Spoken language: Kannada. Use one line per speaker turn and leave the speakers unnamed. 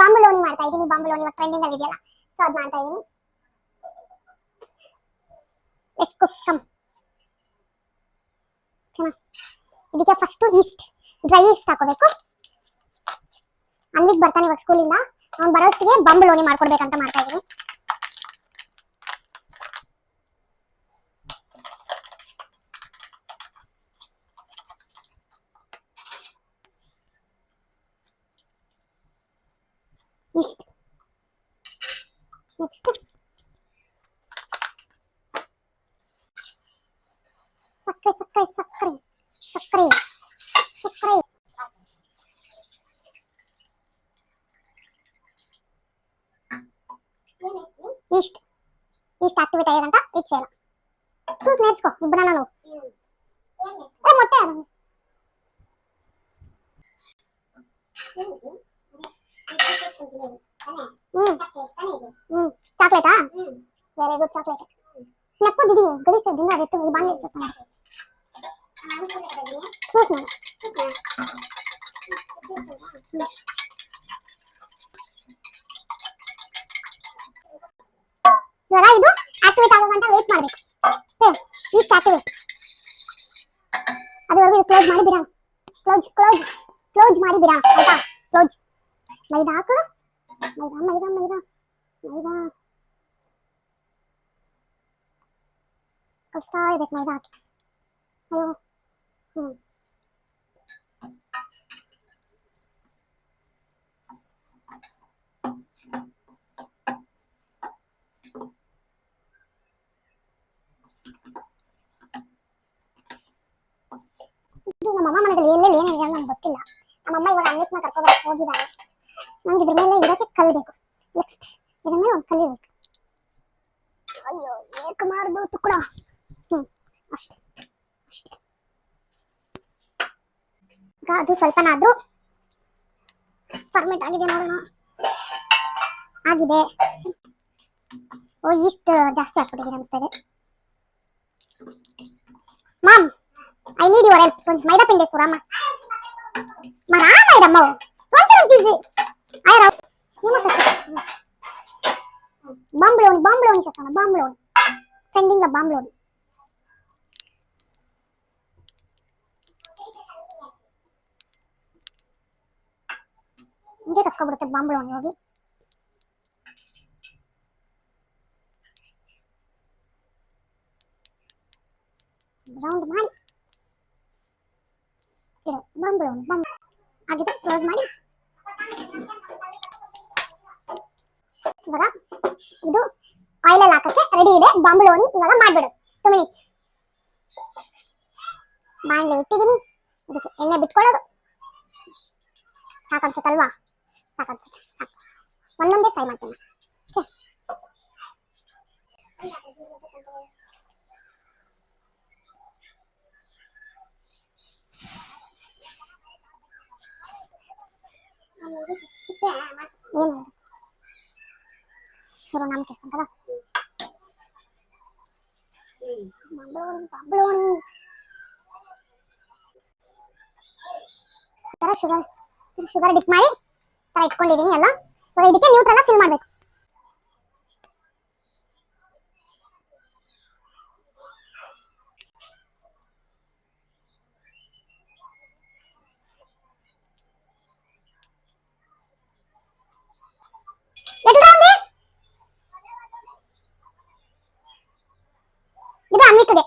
ಬಾಂಬುಲೋನಿ ಮಾಡ್ತಾ ಇದೀನಿ. ಬಾಂಬುಲೋನಿ ಇವಾಗ ಟ್ರೆಂಡಿಂಗ್ ಅಲ್ಲಿ ಇದೆಯಲ್ಲ, ಸೊ ಅದ್ ಮಾಡ್ತಾ ಇದೀನಿ. Let's cook some. ಇದಕ್ಕೆ ಫಸ್ಟ್ ಈಸ್ಟ್, ಡ್ರೈ ಈಸ್ಟ್ ಹಾಕೋಬೇಕು. ಅನ್ವಿಕ್ ಬರ್ತಾನೆ ಇವಾಗ ಸ್ಕೂಲಿಂದ, ಅವ್ನು ಬರೋಷ್ಟಿಗೆ ಬಾಂಬುಲೋನಿ ಮಾಡ್ಕೊಡ್ಬೇಕಂತ ಮಾಡ್ತಾ ಇದೀನಿ. ಇಷ್ಟು ನೆಕ್ಸ್ಟ್ ಸಕ್ಕರೆ ಸಕ್ಕರೆ ಸಕ್ಕರೆ ಸಕ್ಕರೆ ಸಕ್ಕರೆ ಇಷ್ಟು ಇಷ್ಟು ಆಕ್ಟಿವೇಟ್ ಆಯ್ಯದಂತ ಇಟ್ಸೇಲ್ಲ ಚೂಸ್ నేర్చుకో ಇಬ್ಬರನ್ನ ನಾವು ಮೊಟ್ಟೆ ಚಾಕ್ಲೇಟಾ ವೆರಿ ಗುಡ್ ಚಾಕ್ಲೇಟ್ ನಕ್ಕೋದಿದ್ದೀವಿ ಗಡಿಸಿದ್ರಿಂದ ಅದೆತ್ತು ಈ ಬಾಣಲೆ ಇಡ್ಸೋಣ ಇವಾಗ ಇದು ಆಕ್ಟಿವೇಟ್ ಆಗೋ ಗಂಟ ವೇಟ್ ಮಾಡ್ಬೇಕು. ಇಷ್ಟು ಆಕ್ಟಿವೇಟ್ ಅದುವರೆಗೂ ಇದು ಕ್ಲೋಸ್ ಮಾಡಿ ಬಿಡೋಣ. ಕ್ಲೋಸ್ ಮಾಡಿ ಬಿಡೋಣ ಆಯ್ತಾ. ಕ್ಲೋಸ್. ಮೈದಾ ಹಾಕು. ಮೈದಾ ಕಲಿಸ್ತಾ ಇರ್ಬೇಕು ಮೈದಾ ಹಾಕಿ. ಅಯ್ಯೋ ನಮ್ಮಮ್ಮ ಮನೆಯಲ್ಲಿ ಎಲ್ಲೆಲ್ಲಿ ಏನೇನಿದೆ ನಮ್ಗೆ ಗೊತ್ತಿಲ್ಲ. ನಮ್ಮಮ್ಮ ಇವಾಗ ಅನ್ವಿಕ್ನ ಕರ್ಕೊಂಡು ಹೋಗಿದ್ದಾರೆ. ನಂಗೆ ಇದ್ರ ಮೇಲೆ ಇರೋಕ್ಕೆ ಕಲಿಬೇಕು. ನೆಕ್ಸ್ಟ್ ಇದ್ರ ಮೇಲೆ ಒಂದು ಕಲಿಬೇಕು. ಅಯ್ಯೋ ಏಕ ಮಾಡ್ದು ತುಕ್ಕಡ. ಅಷ್ಟೇ ಈಗ ಅದು ಸ್ವಲ್ಪನಾದ್ರೂ ಫರ್ಮೆಂಟ್ ಆಗಿದೆ ನೋಡೋಣ. ಆಗಿದೆ. ಓ ಇಷ್ಟು ಜಾಸ್ತಿ ಆಗ್ಬಿಟ್ಟಿದೆ ಅನಿಸ್ತಾ ಇದೆ. Mom I need your help. కొంచెం మైదా పిండి వేసుకురామ్మా. మా రా మేడమ్మ కొంచెం తీసి అయ్యరా బాంబులోని చేస్తాను. బాంబులోని ట్రెండింగ్ లో బాంబులోని ఇంకే ಕಚ್ಕೊಬಿಡುತ್ತೆ ಬಾಂಬುಳೋನಿ ಹೋಗಿ. ರೌಂಡ್ ಮಾಡಿ ಬಾಂಬುಳೋನಿ ಆಗಿದೆ. ಕ್ಲೋಸ್ ಮಾಡಿ ಇವಾಗ ಇದು ಆಯಿಲ್ ಹಾಕಕ್ಕೆ ರೆಡಿ ಇದೆ. ಬಾಂಬುಳೋನಿ ಇವಾಗ ಮಾಡ್ಬಿಡು. 2 ಮಿನಿಟ್ಸ್ ಬಾಣಲೆ ಇಟ್ಟಿದ್ದೀನಿ. ಇದಕ್ಕೆ ಎಣ್ಣೆ ಬಿಟ್ಕೊಳ್ಳೋದು ಸಾಕನ್ಸುತ್ತಲ್ವಾ? ಸಾಕು ಒಂದೊಂದೇ ಫ್ರೈ ಮಾಡ್ತೀನಿ. ಏನು ಇವರು ನಮ್ಗೆ ಇಷ್ಟ కదా ಬಾಂಬುಳೋನಿ ಶುಗರ್ ಡಿಪ್ ಮಾಡಿ ತರ ಇಟ್ಕೊಂಡಿದ್ದೀನಿ ಎಲ್ಲ. ಇವಾಗ ಇದಕ್ಕೆ ನ್ಯೂಟ್ರಲ್ ಫಿಲ್ ಮಾಡಬೇಕು. ಇದು ಅನ್ವಿಕ್ಗೆ